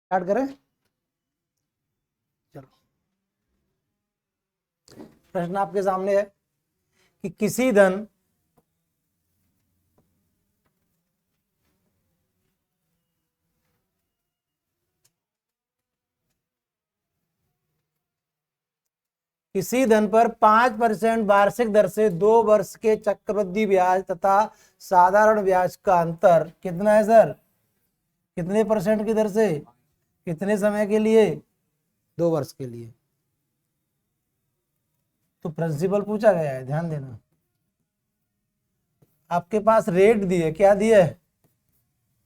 Start करें। चलो, प्रश्न आपके सामने है कि किसी धन पर 5% वार्षिक दर से 2 वर्ष के चक्रवृद्धि ब्याज तथा साधारण ब्याज का अंतर कितना है सर? कितने % की दर से? कितने समय के लिए? 2 वर्ष के लिए। तो प्रिंसिपल पूछा गया है, ध्यान देना। आपके पास रेट दिए, क्या दिए?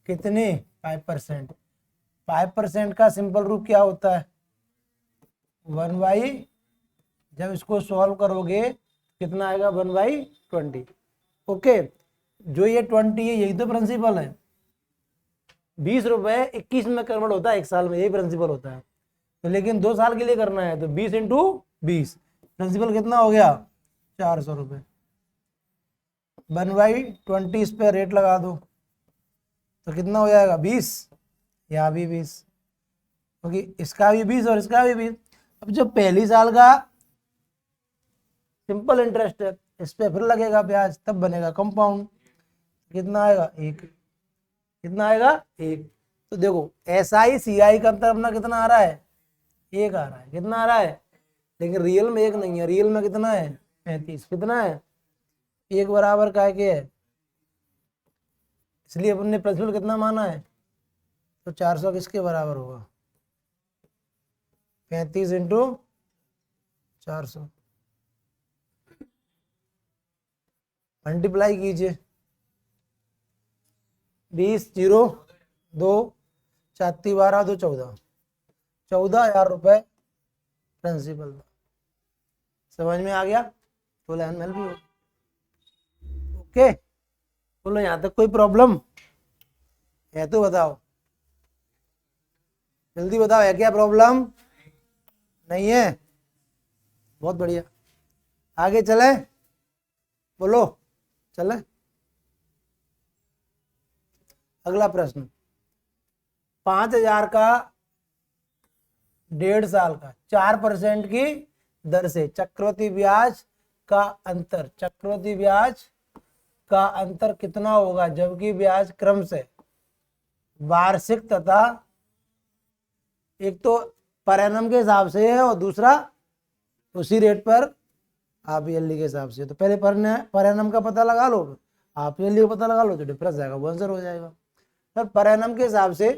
कितनी? 5%। 5% का सिंपल रूप क्या होता है? 1/, जब इसको सॉल्व करोगे कितना आएगा? 1/20। ओके, जो ये 20 है यही तो प्रिंसिपल है। 20 रुपए 21 में कन्वर्ट होता है 1 साल में, यही प्रिंसिपल होता है। तो लेकिन 2 साल के लिए करना है तो 20 इंटू 20, प्रिंसिपल कितना हो गया? 400 रुपये। 1/20 इस पे रेट लगा दो तो कितना हो जाएगा? 20। यहाँ भी 20, क्योंकि इसका भी 20 और इसका भी 20। अब जो पहली साल का सिंपल इंटरेस्ट है, इस पे फिर लगेगा ब्याज, तब बनेगा कंपाउंड। कितना आएगा? 1। कितना आएगा? 1। तो देखो SI CI का अंतर अपना कितना आ रहा है? 1 आ रहा है। कितना आ रहा है? लेकिन रियल में 1 नहीं है, रियल में कितना है? 35। कितना है? 1 बराबर काय के है, इसलिए अपन ने प्रिंसिपल कितना माना है? तो 400 किसके बराबर होगा? 35 इंटू 400, मल्टीप्लाई कीजिए। 20 0 2 4 12 2 14, 14,000 रुपये प्रिंसिपल। समझ में आ गया? तो एनुअल भी हो। ओके, बोलो यहाँ तक कोई प्रॉब्लम है तो बताओ, जल्दी बताओ, है क्या प्रॉब्लम? नहीं है? बहुत बढ़िया, आगे चले। बोलो, चले। अगला प्रश्न, 5,000 का 1.5 साल का 4% की दर से चक्रवृद्धि ब्याज का अंतर, चक्रवृद्धि ब्याज का अंतर कितना होगा जबकि ब्याज क्रम से वार्षिक तथा एक तो पर एनम के हिसाब से है और दूसरा उसी रेट पर आप ईयरली के हिसाब से। तो पहले पर एनम का पता लगा लो, आप ईयरली का पता लगा लो, तो डिफरेंस आएगा, वो आंसर हो जाएगा। सर पर एनम के हिसाब से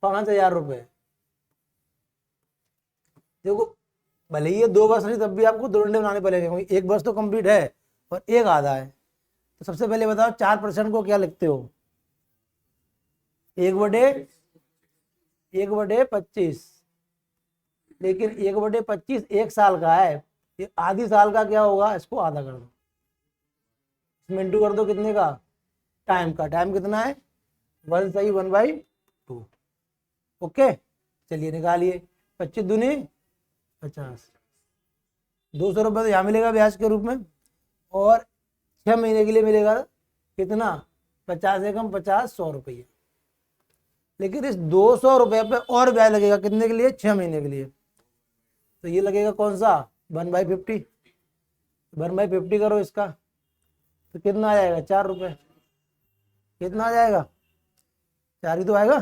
5,000 रुपये, देखो भले ही ये 2 वर्ष नहीं तब भी आपको 2 डंडे बनाने पड़ेंगे, क्योंकि 1 वर्ष तो कंप्लीट है और 1 आधा है। तो सबसे पहले बताओ 4% को क्या लिखते हो? 1/25। लेकिन 1/25 1 साल का है, ये आधी साल का क्या होगा? इसको आधा कर दो, इसमें इंटू कर दो कितने का? टाइम का। टाइम कितना है? 1 सही 1/2। ओके, चलिए निकालिए। 25 दूनी 50, 200 रुपये तो यहाँ मिलेगा ब्याज के रूप में, और 6 महीने के लिए मिलेगा कितना? 50 एकम 50, 100 रुपये। लेकिन इस 200 रुपये पे और ब्याज लगेगा, कितने के लिए? 6 महीने के लिए। तो ये लगेगा कौन सा? 1/50। 1/50 करो इसका तो कितना आ जाएगा? 4 रुपये। कितना आ जाएगा? 4 ही तो आएगा।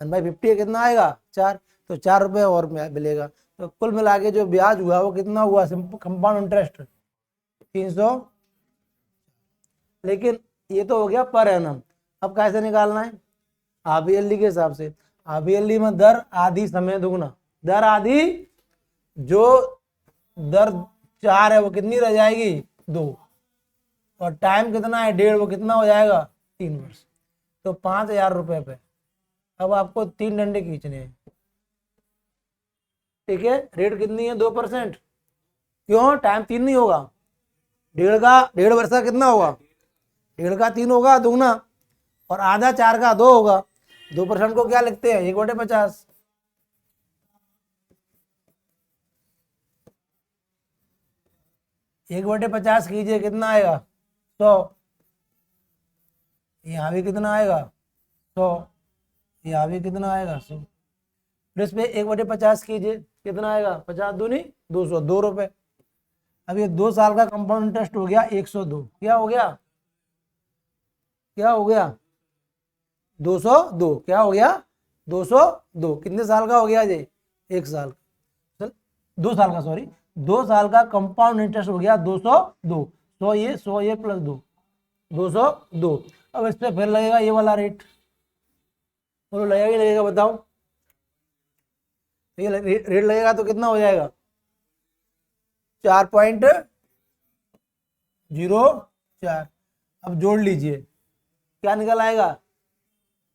1/50 कितना आएगा? 4। तो 4 रुपये और मिलेगा। तो कुल मिला के जो ब्याज हुआ वो कितना हुआ? Simple compound interest 300। लेकिन ये तो हो गया पर एनम। अब कैसे निकालना है? हाफ ईयरली के हिसाब से। हाफ ईयरली में दर आधी समय दुगना, दर आधी, जो दर 4 है वो कितनी रह जाएगी? 2, और टाइम कितना है? 1.5, वो कितना हो जाएगा? 3 वर्ष। तो 5,000 रुपये पे अब आपको 3 डंडे खींचने हैं। ठीक है, रेट कितनी है? 2%। क्यों? टाइम 3 नहीं होगा, 1.5 वर्ष का कितना होगा? 1.5 का 3 होगा दुगना, और आधा 4 का 2 होगा। 2% को क्या लिखते हैं? 1/50। 1/50 कीजिए, कितना आएगा? 100। यहाँ भी कितना आएगा? 100। यहाँ भी कितना आएगा 100, फिर इस पे 1/50 कीजिए, कितना आएगा 50 दूनी 200, 2 रुपए। अब ये 2 साल का कंपाउंड इंटरेस्ट हो गया 102, क्या हो गया, क्या हो गया 202, क्या हो गया 202। कितने साल का हो गया ये, 1 साल, 2 साल का, सॉरी 2 साल का कंपाउंड इंटरेस्ट हो गया 202। 100 ये प्लस 2, 202। अब इस पे फिर लगेगा ये वाला रेट, बोलो लगेगा ही लगेगा, बताओ ये रेट लगेगा तो कितना हो जाएगा 4.04। अब जोड़ लीजिए, क्या निकल आएगा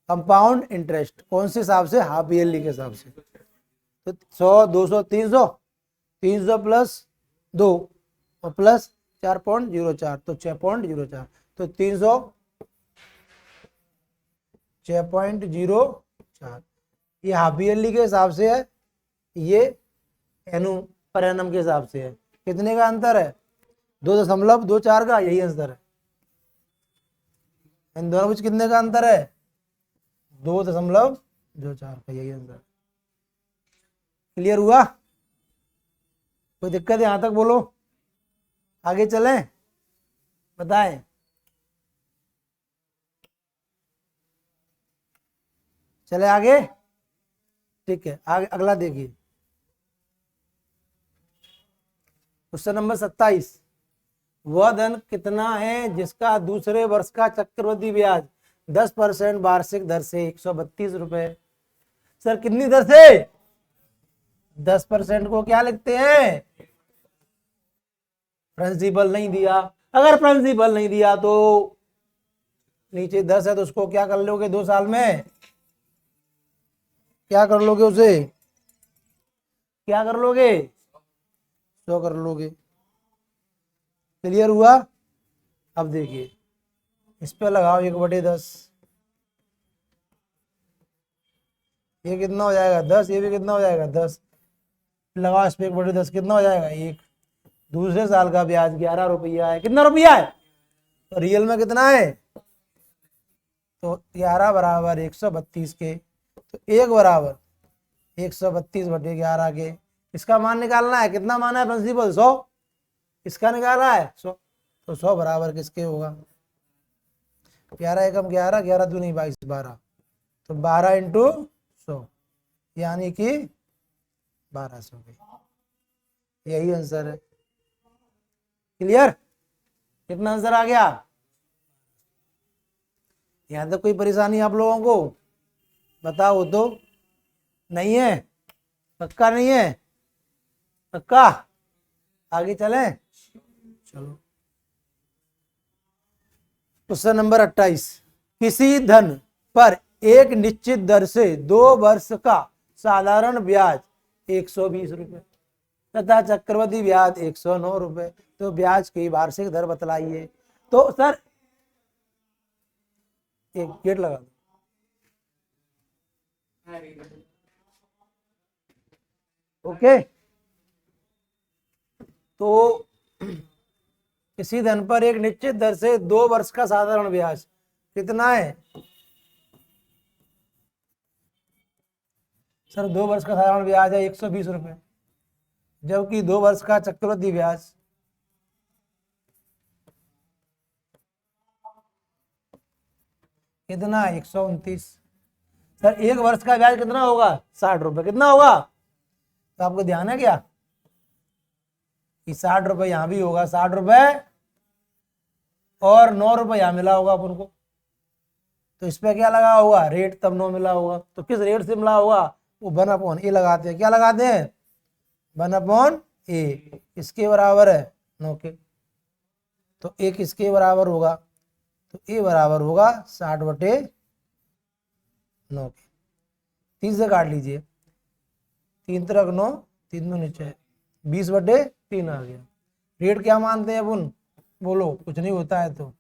कंपाउंड इंटरेस्ट, कौन से हिसाब से, हाफ ईयरली के हिसाब से। तो 100, 200, 300, 300 प्लस 2 और प्लस 4.04, तो 6.04, तो 300 6.04, ये हाफ ईयरली के हिसाब से है, ये एनु पर एनम के हिसाब से है। कितने का अंतर है 2.24 का, यही आंसर है। इन दोनों बीच कितने का अंतर है 2.24 का, यही आंसर। क्लियर हुआ, कोई दिक्कत है यहां तक, बोलो आगे चलें, बताएं। चले आगे, ठीक है आगे अगला देखिए, क्वेश्चन नंबर 27। वह धन कितना है जिसका दूसरे वर्ष का चक्रवृद्धि ब्याज 10% वार्षिक दर से 132 रुपए। सर कितनी दर से, 10% को क्या लिखते हैं, प्रिंसिपल नहीं दिया, अगर प्रिंसिपल नहीं दिया तो नीचे 10 है तो उसको क्या कर लोगे 2 साल में, क्या कर लोगे उसे, क्या कर लोगे 100 कर लोगे। क्लियर हुआ। अब देखिए इस पे लगाओ 1/10, ये कितना हो जाएगा 10, ये भी कितना हो जाएगा 10, लगाओ इस पे 1/10, कितना हो जाएगा 1। दूसरे साल का ब्याज 11 रुपया है, कितना रुपया है, तो रियल में कितना है, तो 11 बराबर 132 के, तो 1 बराबर 132/11 के, इसका मान निकालना है, कितना माना है प्रिंसिपल 100, इसका निकाला है 100, तो 100 बराबर किसके होगा 11 एकम 11, 11 दूनी 22, 12, तो 12 इंटू 100 यानी कि 1200 के, यही आंसर है। क्लियर, कितना आंसर आ गया, यहां तक कोई परेशानी आप लोगों को, बताओ तो, नहीं है, पक्का नहीं है, पक्का, आगे चले चलो। Question number 28। किसी धन पर एक निश्चित दर से 2 वर्ष का साधारण ब्याज 120 रुपए तथा चक्रवृद्धि ब्याज 109 रुपए, तो ब्याज की वार्षिक दर बतलाइए। तो सर एक गेट लगा दो, ओके। तो किसी धन पर एक निश्चित दर से 2 वर्ष का साधारण ब्याज कितना है, सर 2 वर्ष का साधारण ब्याज है 120 रुपए, जबकि 2 वर्ष का चक्रवृद्धि ब्याज कितना है 129। सर 1 वर्ष का ब्याज कितना होगा 60 रुपए, कितना होगा, तो आपको ध्यान है क्या कि 60 रुपए यहां भी होगा, 60 रुपए और 9 रुपए यहां मिला होगा अपन को, तो इस पे क्या लगा होगा रेट, तब 9 मिला होगा, तो किस रेट से मिला होगा वो 1/a लगाते हैं, क्या लगाते हैं 1/a, इसके बराबर है 9 के, तो एक इसके बराबर होगा, तो a बराबर होगा 60/9 के, 3 से काट लीजिए, 3 तरक 9, 3 दूनी 6, 20/3 आ गया। रेट क्या मानते हैं अपन, बोलो कुछ नहीं होता है तो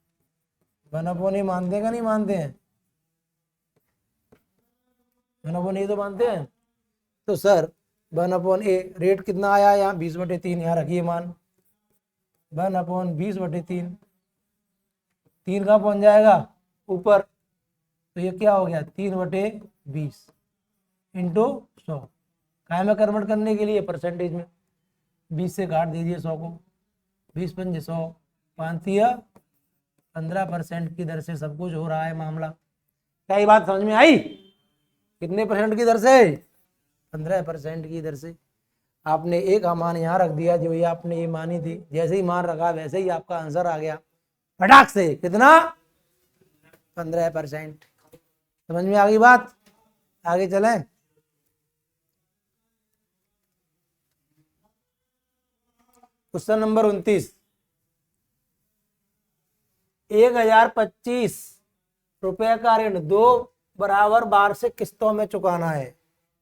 1/a मानते हैं, नहीं मानते हैं 1/a तो मानते हैं। तो सर 1/a रेट कितना आया यहाँ 20/3, यहाँ रखिए मान 1/20/3, 3 कहाँ पहुंच जाएगा ऊपर, तो ये क्या हो गया 3/3 20 इंटू 100, काय में कन्वर्ट करने के लिए परसेंटेज में, 20 से काट दीजिए 100 को, 20 पंजे 100, 15% की दर से सब कुछ हो रहा है मामला। क्या ये बात समझ में आई? कितने परसेंट की दर से? 15% की दर से। आपने एक मान यहाँ रख दिया, जो ये आपने ये मानी थी, जैसे ही मान रखा वैसे ही आपका आंसर आ गया फटाक से। कितना? 15%। समझ में आ गई बात? आगे चलें। क्वेश्चन नंबर 29, 1025 रुपए का ऋण 2 बराबर वार्षिक किस्तों में चुकाना है।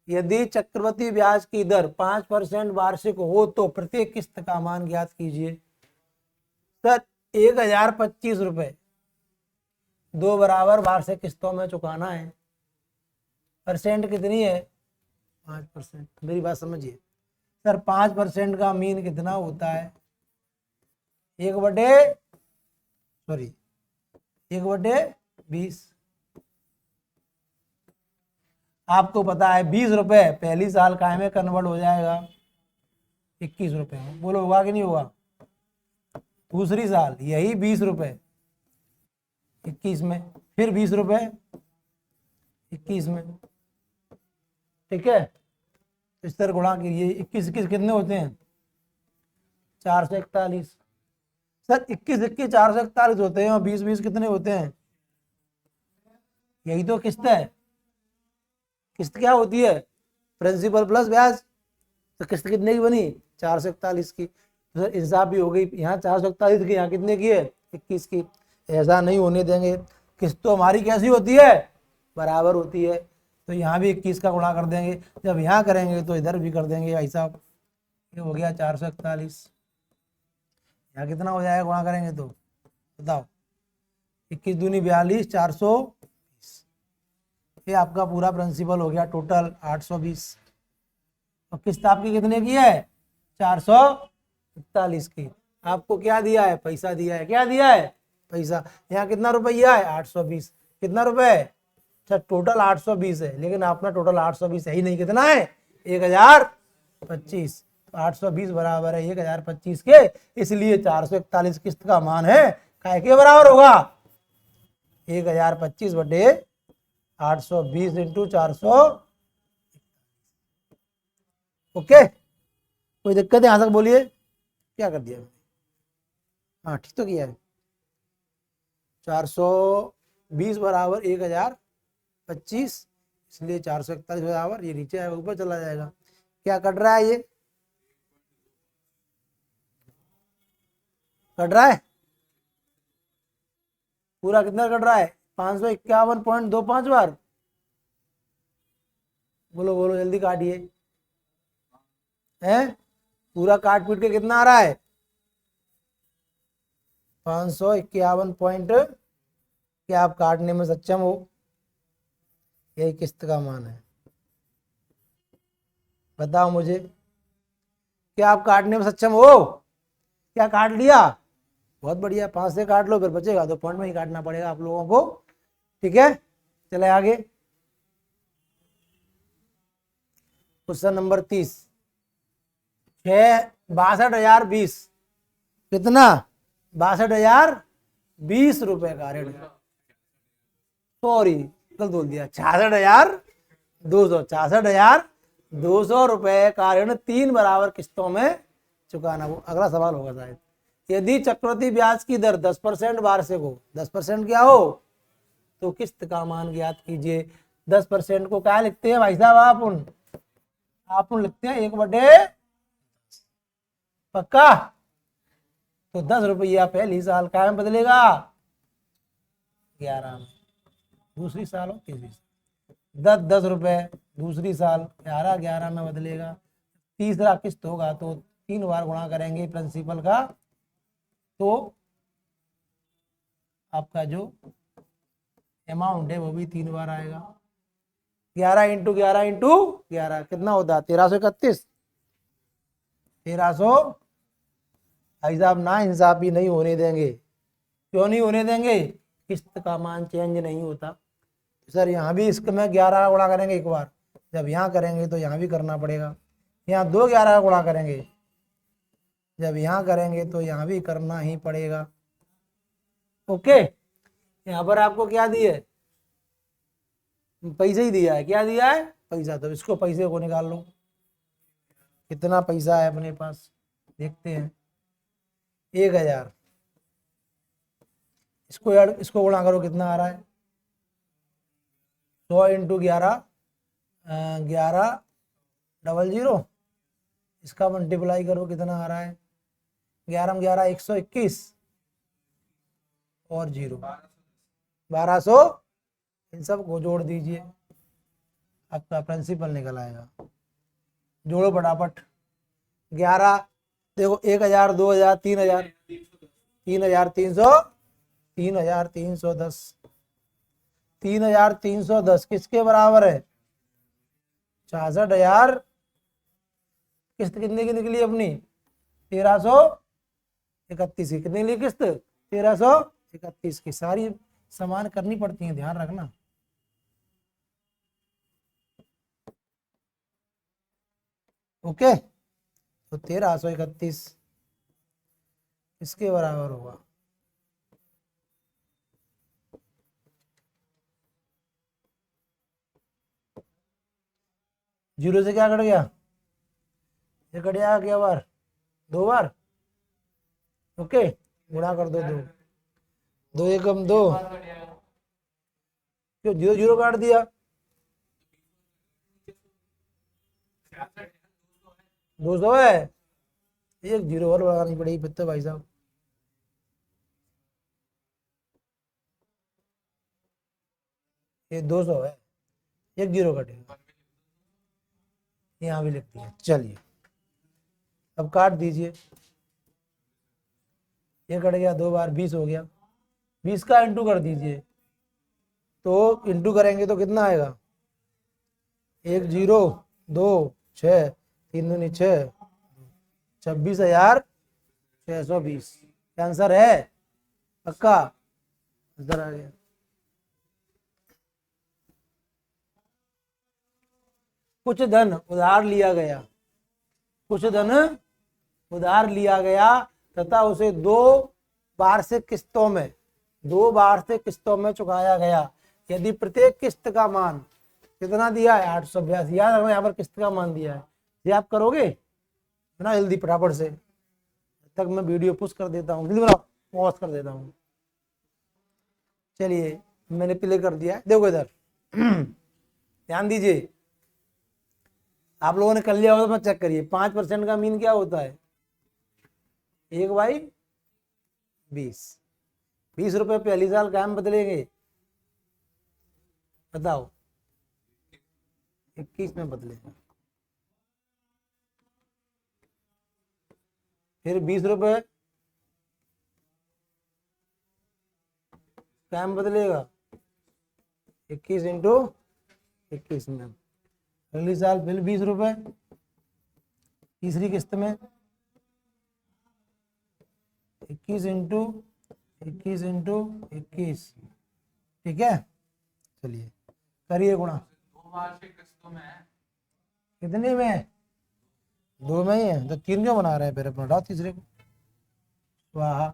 यदि चक्रवृद्धि ब्याज की दर 5% वार्षिक हो तो प्रत्येक किस्त का मान ज्ञात कीजिए। सर 1025 रुपए 2 बराबर वार्षिक किस्तों में चुकाना है, परसेंट कितनी है? 5%। मेरी बात समझिए सर, 5% का मीन कितना होता है? 1/20। आपको पता है 20 रुपए पहली साल काय में कन्वर्ट हो जाएगा? 21 रुपए में। बोलो होगा कि नहीं होगा? दूसरी साल यही 20 रुपए 21 में, फिर 20 रुपए 21 में, ठीक है। इस तरह गुणा कीजिए, 21 कितने होते हैं? 441। सर 21 441 होते हैं और 20 कितने होते हैं? यही तो किस्त है। किस्त क्या होती है? प्रिंसिपल प्लस ब्याज। तो किस्त कितने की बनी? 441 की। तो सर इंसाफ भी हो गई, यहाँ 441 की, यहाँ कितने की है? 21 की। ऐसा नहीं होने देंगे। किस्त तो हमारी कैसी होती है? बराबर होती है। तो यहाँ भी 21 का गुणा कर देंगे, जब यहाँ करेंगे तो इधर भी कर देंगे भाई साहब। ये हो गया 441। यहाँ कितना हो जाएगा गुणा करेंगे तो? बताओ। 21 दूनी 42, 420। ये आपका पूरा प्रिंसिपल हो गया टोटल 820। और किस्त आपकी कितने की है? 441 की। आपको क्या दिया है? पैसा दिया है। क्या दिया है? पैसा। यहाँ कितना रुपया है? 820। कितना रुपए? अच्छा टोटल 820 है, लेकिन अपना टोटल 820 है ही नहीं। कितना है? 1025। 820 बराबर है 1025 के, इसलिए 441 किस्त का मान है काय के बराबर होगा? 1025 बटे 820 इंटू 400। ओके, कोई दिक्कत है? यहां तक बोलिए। क्या कर दिया? हाँ ठीक तो किया है। 420 बराबर 1025, इसलिए 441 बराबर, ये नीचे आएगा ऊपर चला जाएगा। क्या कट रहा है? ये कट रहा है पूरा। कितना कट रहा है? 551.25 बार। बोलो बोलो जल्दी काटिए। हैं? पूरा काट पीट के कितना आ रहा है? 551 पॉइंट। क्या आप काटने में सक्षम हो? यही किस्त का मान है। बताओ मुझे, क्या आप काटने में सक्षम हो? क्या काट लिया? बहुत बढ़िया। 5 से काट लो, फिर बचेगा तो पॉइंट में ही काटना पड़ेगा आप लोगों को। ठीक है, चले आगे। Question number 30, 62,020। कितना? 62,020 रुपए का ऋण। सॉरी गलत बोल दिया, 66,200। 66,200 रुपए का ऋण 3 बराबर किस्तों में चुकाना। वो अगला सवाल होगा शायद। यदि चक्रवृद्धि ब्याज की दर 10% वार्षिक हो, 10% क्या हो तो किस्त का मान ज्ञात कीजिए। 10% को क्या लिखते हैं भाई साहब? आप लिखते हैं 1/, पक्का? तो 10 रुपया पहली साल क्या में बदलेगा? 11 में। दूसरी साल हो तीसरी साल 10 रुपए, दूसरी साल 11 में बदलेगा। तीसरा किस्त होगा तो 3 बार गुणा करेंगे प्रिंसिपल का, तो आपका जो अमाउंट है वो भी 3 बार आएगा। 11 इंटू 11 इंटू 11 कितना होता है? 1331। 1300। भाई साहब ना इंसाफी नहीं होने देंगे। क्यों नहीं होने देंगे? किस्त का मान चेंज नहीं होता। सर यहाँ भी इसके में 11 का गुणा करेंगे एक बार, जब यहाँ करेंगे तो यहाँ भी करना पड़ेगा। यहाँ 2 11 का गुणा करेंगे, जब यहाँ करेंगे तो यहाँ भी करना ही पड़ेगा। ओके, यहाँ पर आपको क्या दिया है, पैसा ही दिया है। क्या दिया है, पैसा। तो इसको पैसे को निकाल लो, कितना पैसा है अपने पास, देखते हैं। 1000। इसको गुणा करो, कितना आ रहा है, 100 इंटू 11, 1100। इसका मल्टीप्लाई करो, कितना आ रहा है, 11 में 11 121 और 0 1200। इन सब को जोड़ दीजिए, आपका प्रिंसिपल निकल आएगा। जोड़ो फटाफट। 11 देखो, 1000 2000 3000 3310 3310 किसके बराबर है, 66,000। किस्त कितने की निकली अपनी, 1331 की। कितनी निकली किस्त, 1331 की। सारी समान करनी पड़ती है, ध्यान रखना। ओके, तो 1331 इसके बराबर होगा, जीरो से क्या कट गया, ये कट जाएगा क्या बार, 2 बार। ओके, गुणा कर दो, 2 एकम 2, क्यों 0 0 काट दिया, 200 है। एक 0 और लगानी पड़ेगी फिर तो भाई साहब। ये 200 है, एक 0 कटेगा, यहाँ भी लिख दिया। चलिए अब काट दीजिए, ये कट गया, 2 बार 20 हो गया। 20 का इंटू कर दीजिए, तो इंटू करेंगे तो कितना आएगा, 1 0 2 6 3 दूनी 6, 26,620। आंसर है पक्का, इधर आ गया। कुछ धन उधार लिया गया, कुछ धन उधार लिया गया तथा उसे 2 वार्षिक किस्तों में, 2 वार्षिक किस्तों में चुकाया गया। यदि प्रत्येक किस्त का मान कितना दिया है, 882। याद रखना, यहाँ पर किस्त का मान दिया है। ये आप करोगे ना जल्दी फटाफट से, तक मैं वीडियो पुश कर देता हूँ, जल्दी पॉज कर देता हूँ। चलिए मैंने प्ले कर दिया, देखो इधर ध्यान दीजिए। आप लोगों ने कर लिया होगा तो मत चेक करिए। 5% का मीन क्या होता है, 1/20। 20 रुपए पहली साल कायम बदलेंगे, बताओ, 21 में बदलेगा। फिर 20 रुपए कायम बदलेगा, 21 इंटू 21 में। अगली साल फिर 20 रुपए, तीसरी किस्त में 21 इंटू 21 इंटू 21। ठीक है, चलिए करिए गुणा। कितने में, 2 में ही है, तो 3 क्यों बना रहे हैं फिर अपना, हटाओ तीसरे को। वाह,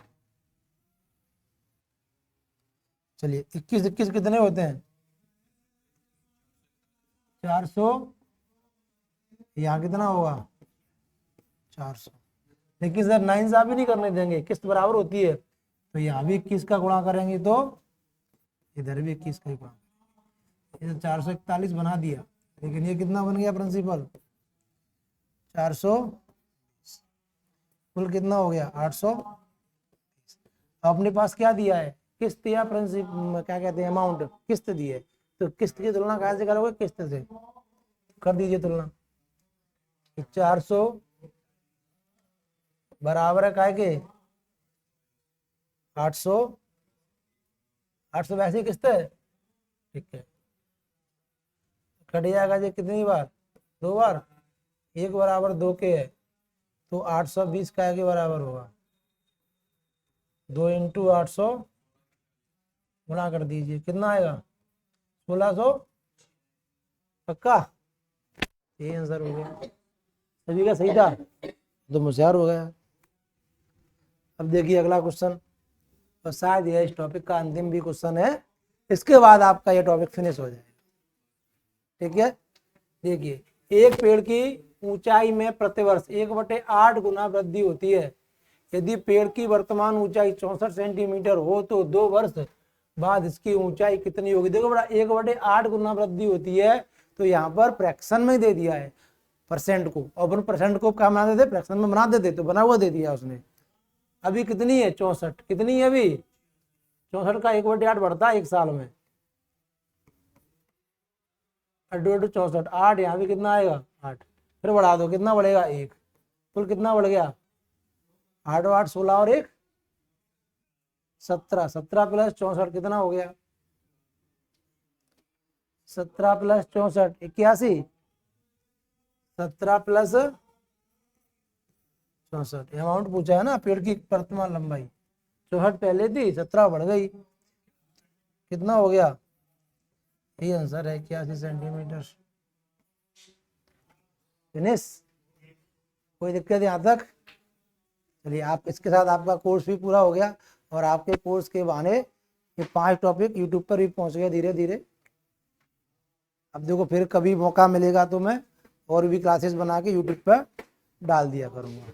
चलिए 21 21 कितने होते हैं, 400। यहाँ कितना होगा, 400। लेकिन सर नाइंसाफी नहीं करने देंगे, किस्त बराबर होती है, तो यहाँ भी 21 का गुणा करेंगे तो इधर भी 21 का ही गुणा। इधर 441 बना दिया, लेकिन ये कितना बन गया प्रिंसिपल, 400। कुल कितना हो गया, 800। अपने पास क्या दिया है, किस्त या प्रिंसिपल, क्या कहते हैं, अमाउंट, किस्त दी है। तो किस्त की तुलना कैसे करोगे, किस्त से कर दीजिए तुलना। 400 बराबर है काय के, 800। 800 वैसे ही किस्त है, ठीक है। कट जाएगा जी कितनी बार, 2 बार। 1 बराबर 2 के है, तो 820 काय के बराबर होगा, 2 इंटू 800 गुणा कर दीजिए, कितना आएगा, 1600 पक्का, ये आंसर हो गया। सभी का सही था तो होशियार हो गया। अब देखिए अगला क्वेश्चन, और शायद यह इस टॉपिक का अंतिम भी क्वेश्चन है, इसके बाद आपका यह टॉपिक फिनिश हो जाएगा। ठीक है, देखिए एक पेड़ की ऊंचाई में प्रतिवर्ष 1/8 गुना वृद्धि होती है। यदि पेड़ की वर्तमान ऊंचाई 64 सेंटीमीटर हो तो 2 वर्ष बाद इसकी ऊंचाई कितनी होगी। देखो बड़ा, 1/8 गुना वृद्धि होती है, तो यहाँ पर फ्रैक्शन में दे दिया है परसेंट को, और अपन परसेंट को क्या बना देते, फ्रैक्शन में बना देते, तो बना हुआ दे दिया उसने। अभी कितनी है 64, कितनी है अभी 64 का 1/8 बढ़ता है एक साल में, 64, 8, यहाँ भी कितना आएगा 8, फिर बढ़ा दो कितना बढ़ेगा 1, कुल कितना बढ़ गया 8 8 16 और 1 17, 17 प्लस 64 कितना हो गया 17 प्लस 64 81, 17 प्लस 64 अमाउंट पूछा है ना पेड़ की वर्तमान लंबाई। 64 पहले थी, 17 बढ़ गई, कितना हो गया, ये आंसर है 81 सेंटीमीटर। फिनिश, कोई दिक्कत यहाँ तक। चलिए आप इसके साथ आपका कोर्स भी पूरा हो गया, और आपके कोर्स के बहाने ये 5 टॉपिक यूट्यूब पर भी पहुंच गए धीरे धीरे। अब देखो फिर कभी मौका मिलेगा तो मैं और भी क्लासेस बना के यूट्यूब पर डाल दिया करूँगा।